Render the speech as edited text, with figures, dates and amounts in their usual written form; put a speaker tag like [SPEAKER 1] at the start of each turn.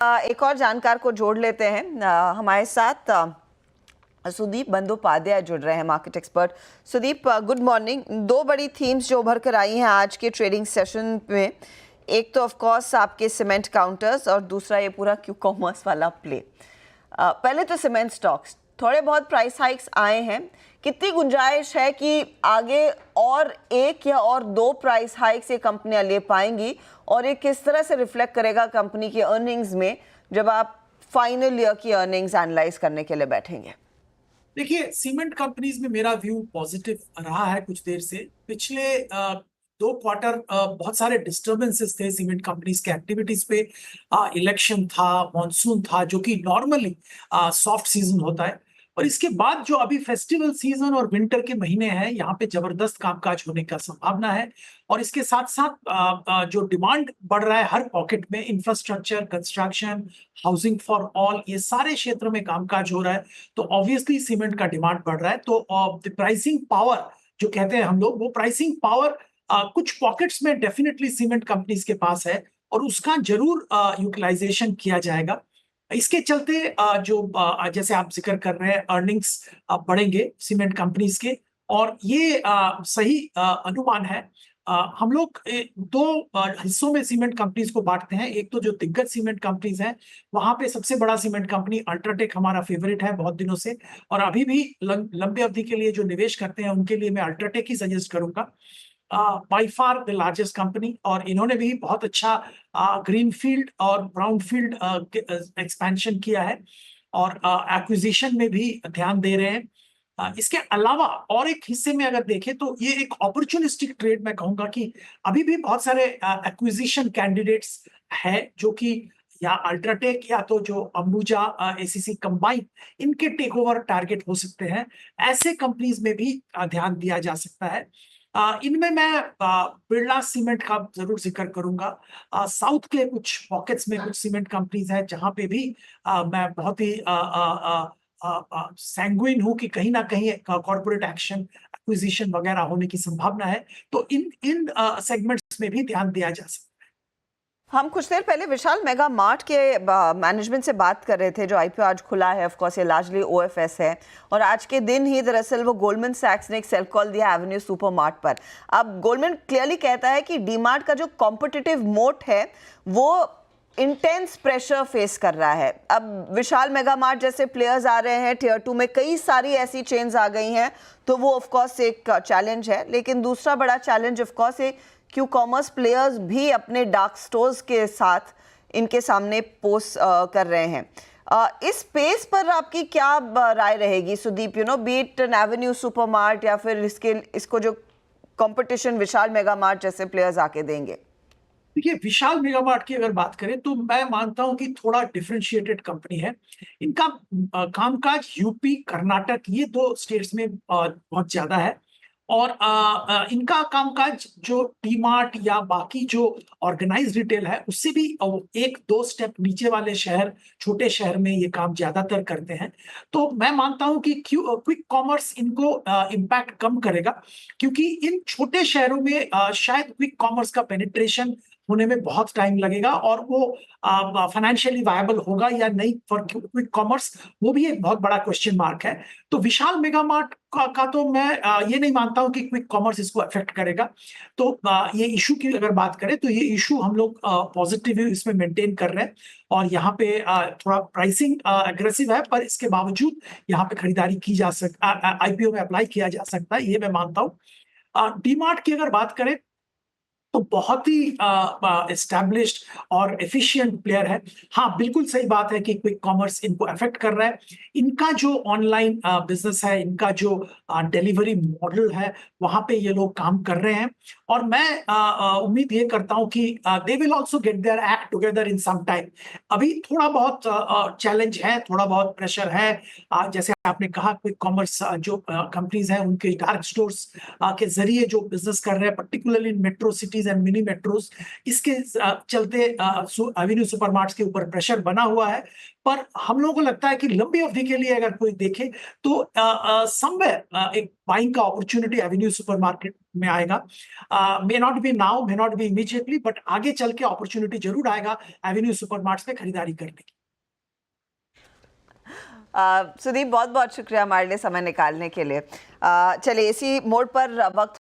[SPEAKER 1] एक और जानकार को जोड़ लेते हैं। हमारे साथ सुदीप बंदोपाध्याय जुड़ रहे हैं, market expert. Sudeep, good morning. दो बड़ी थीम्स जो उभर कर आई हैं आज के ट्रेडिंग सेशन में, एक तो ऑफ कोर्स आपके सीमेंट काउंटर्स और दूसरा ये पूरा क्यू कॉमर्स वाला प्ले। पहले तो सीमेंट स्टॉक्स, थोड़े बहुत प्राइस हाइक्स आए हैं, कितनी गुंजाइश है कि आगे और एक या और दो प्राइस हाइक्स ये कंपनियां ले पाएंगी, और ये किस तरह से रिफ्लेक्ट करेगा कंपनी की अर्निंग्स में जब आप फाइनल ईयर की अर्निंग्स एनालाइज करने के लिए बैठेंगे?
[SPEAKER 2] देखिए, सीमेंट कंपनीज में मेरा व्यू पॉजिटिव रहा है कुछ देर से। पिछले 2 क्वार्टर बहुत सारे डिस्टरबेंसेस थे सीमेंट कंपनीज के एक्टिविटीज पे। इलेक्शन था, मॉनसून था, जो कि नॉर्मली सॉफ्ट सीजन होता है, और इसके बाद जो अभी फेस्टिवल सीजन और विंटर के महीने हैं, यहाँ पे जबरदस्त कामकाज होने का संभावना है। और इसके साथ साथ जो डिमांड बढ़ रहा है हर पॉकेट में, infrastructure, construction, housing for all, ये सारे क्षेत्रों में कामकाज हो रहा है, तो ऑब्वियसली सीमेंट का डिमांड बढ़ रहा है। तो प्राइसिंग पावर जो कहते हैं हम लोग, वो प्राइसिंग पावर कुछ पॉकेट्स में डेफिनेटली सीमेंट कंपनीज के पास है, और उसका जरूर यूटिलाइजेशन किया जाएगा। इसके चलते जैसे आप जिक्र कर रहे हैं, अर्निंग्स बढ़ेंगे सीमेंट कंपनीज के, और ये सही अनुमान है। हम लोग दो हिस्सों में सीमेंट कंपनीज को बांटते हैं। एक तो जो दिग्गज सीमेंट कंपनीज हैं, वहां पे सबसे बड़ा सीमेंट कंपनी अल्ट्राटेक हमारा फेवरेट है बहुत दिनों से, और अभी भी लंबे अवधि के लिए जो निवेश करते हैं उनके लिए मैं अल्ट्राटेक ही सजेस्ट करूंगा। By far the largest company, और इन्होंने भी बहुत अच्छा ग्रीनफील्ड और ब्राउनफील्ड एक्सपेंशन किया है, और एक्विजिशन में भी ध्यान दे रहे हैं। इसके अलावा और एक हिस्से में अगर देखें तो ये एक अपॉर्चुनिस्टिक ट्रेड मैं कहूंगा कि अभी भी बहुत सारे एक्विजिशन कैंडिडेट्स है, जो कि या अल्ट्राटेक या तो जो अंबुजा एसीसी कंबाइन, इनके टेक ओवर टारगेट हो सकते हैं। ऐसे कंपनीज में भी ध्यान दिया जा सकता है। इनमें मैं बिरला सीमेंट का जरूर जिक्र करूंगा। साउथ के कुछ पॉकेट्स में कुछ सीमेंट कंपनीज हैं जहां पे भी मैं बहुत ही सैंग्विन हूं कि कहीं ना कहीं कॉर्पोरेट एक्शन, एक्विजिशन वगैरह होने की संभावना है। तो इन इन सेगमेंट्स में भी ध्यान दिया जा सकता है।
[SPEAKER 1] हम कुछ देर पहले विशाल मेगा मार्ट के मैनेजमेंट से बात कर रहे थे, जो आईपीओ आज खुला है। ऑफ कोर्स ये लार्जली ओएफएस है, और आज के दिन ही दरअसल वो गोल्डमैन सैक्स ने एक सेल कॉल दिया एवेन्यू सुपरमार्ट पर। अब गोल्डमैन क्लियरली कहता है कि डीमार्ट का जो कॉम्पिटिटिव मोट है वो इंटेंस प्रेशर फेस कर रहा है। अब विशाल मेगा मार्ट जैसे प्लेयर्स आ रहे हैं, टियर 2 में कई सारी ऐसी चेन्स आ गई हैं, तो वो ऑफ कोर्स एक चैलेंज है। लेकिन दूसरा बड़ा challenge of course Q commerce players भी अपने डार्क स्टोर्स के साथ इनके सामने पोस्ट कर रहे हैं। इस स्पेस पर आपकी क्या राय रहेगी Sudeep? Between Avenue Supermart या फिर इसको जो कंपटीशन विशाल मेगा मार्ट जैसे प्लेयर्स आके देंगे?
[SPEAKER 2] देखिए, विशाल मेगा मार्ट की अगर बात करें तो मैं मानता हूं कि थोड़ा डिफरेंशिएटेड कंपनी है। इनका कामकाज यूपी, कर्नाटक, ये दो स्टेट्स में बहुत ज्यादा है, और इनका कामकाज जो डी मार्ट या बाकी जो ऑर्गेनाइज रिटेल है उससे भी एक दो स्टेप नीचे वाले शहर, छोटे शहर में ये काम ज्यादातर करते हैं। तो मैं मानता हूं कि क्विक कॉमर्स इनको इम्पैक्ट कम करेगा, क्योंकि इन छोटे शहरों में शायद क्विक कॉमर्स का पेनिट्रेशन होने में बहुत टाइम लगेगा, और वो फाइनेंशियली वायबल होगा या नहीं फॉर क्विक कॉमर्स, वो भी एक बहुत बड़ा क्वेश्चन मार्क है। तो विशाल मेगा मार्ट का तो मैं ये नहीं मानता हूं कि क्विक कॉमर्स इसको अफेक्ट करेगा। तो ये इशू की अगर बात करें तो ये इशू हम लोग पॉजिटिव इसमें मेंटेन कर रहे हैं, और यहाँ पे थोड़ा प्राइसिंग एग्रेसिव है, पर इसके बावजूद यहाँ पे खरीदारी की जा आईपीओ में अप्लाई किया जा सकता है, ये मैं मानता हूँ। डीमार्ट की अगर बात करें तो बहुत ही एस्टैब्लिश्ड और एफिशिएंट प्लेयर है। हाँ, बिल्कुल सही बात है कि क्विक कॉमर्स इनको अफेक्ट कर रहा है। इनका जो ऑनलाइन बिजनेस है, इनका जो डिलीवरी मॉडल है, वहां पे ये लोग काम कर रहे हैं, और मैं उम्मीद ये करता हूं कि they will also get their act together in some time. अभी थोड़ा बहुत चैलेंज है, थोड़ा बहुत प्रेशर है। जैसे आपने कहा, क्विक कॉमर्स जो कंपनीज हैं उनके डार्क स्टोर्स के जरिए जो बिजनेस कर रहे हैं, particularly in metro cities cities and mini metros, इसके चलते एवेन्यू सुपरमार्ट्स के ऊपर प्रेशर बना हुआ है। पर हम लोगों को लगता है कि लंबी अवधि के लिए अगर कोई देखे तो समवेयर एक बाइंग का अपॉर्चुनिटी एवेन्यू सुपरमार्केट में आएगा। May not be now, may not be immediately, but आगे चल के अपॉर्चुनिटी जरूर आएगा एवेन्यू सुपरमार्ट्स में खरीदारी करने की।
[SPEAKER 1] सुदीप, बहुत बहुत शुक्रिया हमारे लिए समय निकालने के लिए। चलिए, इसी मोड पर वक्त